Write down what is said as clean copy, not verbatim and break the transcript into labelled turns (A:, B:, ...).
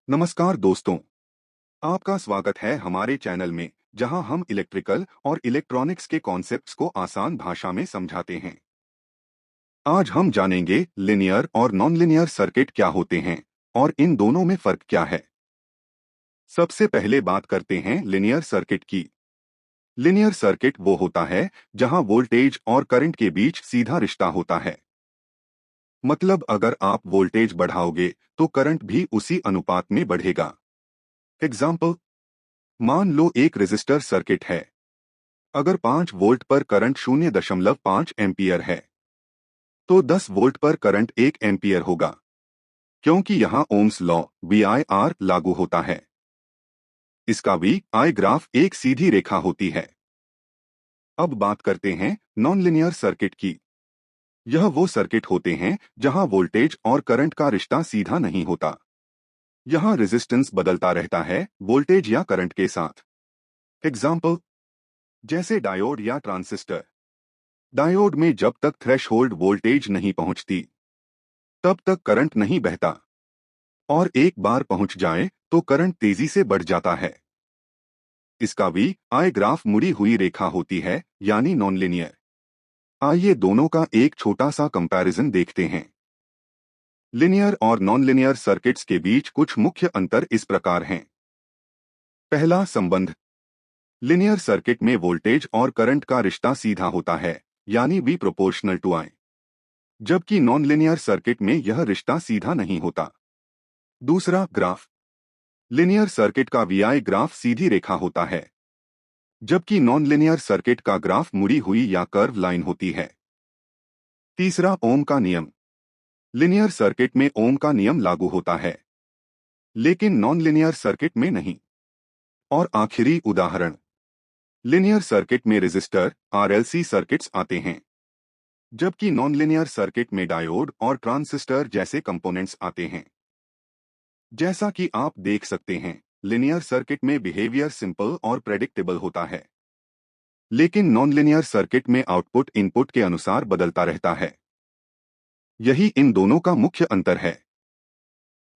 A: नमस्कार दोस्तों, आपका स्वागत है हमारे चैनल में जहां हम इलेक्ट्रिकल और इलेक्ट्रॉनिक्स के कॉन्सेप्ट्स को आसान भाषा में समझाते हैं। आज हम जानेंगे लिनियर और नॉन लिनियर सर्किट क्या होते हैं और इन दोनों में फर्क क्या है। सबसे पहले बात करते हैं लिनियर सर्किट की। लिनियर सर्किट वो होता है जहां वोल्टेज और करंट के बीच सीधा रिश्ता होता है। मतलब अगर आप वोल्टेज बढ़ाओगे तो करंट भी उसी अनुपात में बढ़ेगा। एग्जाम्पल, मान लो एक रेजिस्टर सर्किट है। अगर 5 वोल्ट पर करंट 0.5 एम्पियर है तो 10 वोल्ट पर करंट 1 एम्पियर होगा, क्योंकि यहाँ ओम्स लॉ VIR लागू होता है। इसका वी आई ग्राफ एक सीधी रेखा होती है। अब बात करते हैं नॉन लिनियर सर्किट की। यह वो सर्किट होते हैं जहां वोल्टेज और करंट का रिश्ता सीधा नहीं होता। यहाँ रेजिस्टेंस बदलता रहता है वोल्टेज या करंट के साथ। एग्जाम्पल, जैसे डायोड या ट्रांजिस्टर। डायोड में जब तक थ्रेशहोल्ड वोल्टेज नहीं पहुंचती तब तक करंट नहीं बहता, और एक बार पहुंच जाए तो करंट तेजी से बढ़ जाता है। इसका वी आई ग्राफ मुड़ी हुई रेखा होती है, यानी नॉन लिनियर। आइए दोनों का एक छोटा सा कंपैरिजन देखते हैं। लिनियर और नॉन लिनियर सर्किट्स के बीच कुछ मुख्य अंतर इस प्रकार हैं। पहला संबंध। लिनियर सर्किट में वोल्टेज और करंट का रिश्ता सीधा होता है, यानी V प्रोपोर्शनल टू I, जबकि नॉन लिनियर सर्किट में यह रिश्ता सीधा नहीं होता। दूसरा ग्राफ। लिनियर सर्किट का VI ग्राफ सीधी रेखा होता है, जबकि नॉन लिनियर सर्किट का ग्राफ मुड़ी हुई या कर्व लाइन होती है। तीसरा ओम का नियम। लिनियर सर्किट में ओम का नियम लागू होता है, लेकिन नॉन लिनियर सर्किट में नहीं। और आखिरी उदाहरण, लिनियर सर्किट में रेजिस्टर RLC सर्किट्स आते हैं, जबकि नॉन लिनियर सर्किट में डायोड और ट्रांजिस्टर जैसे कंपोनेंट्स आते हैं। जैसा कि आप देख सकते हैं, लिनियर सर्किट में बिहेवियर सिंपल और प्रेडिक्टेबल होता है, लेकिन नॉन लिनियर सर्किट में आउटपुट इनपुट के अनुसार बदलता रहता है। यही इन दोनों का मुख्य अंतर है।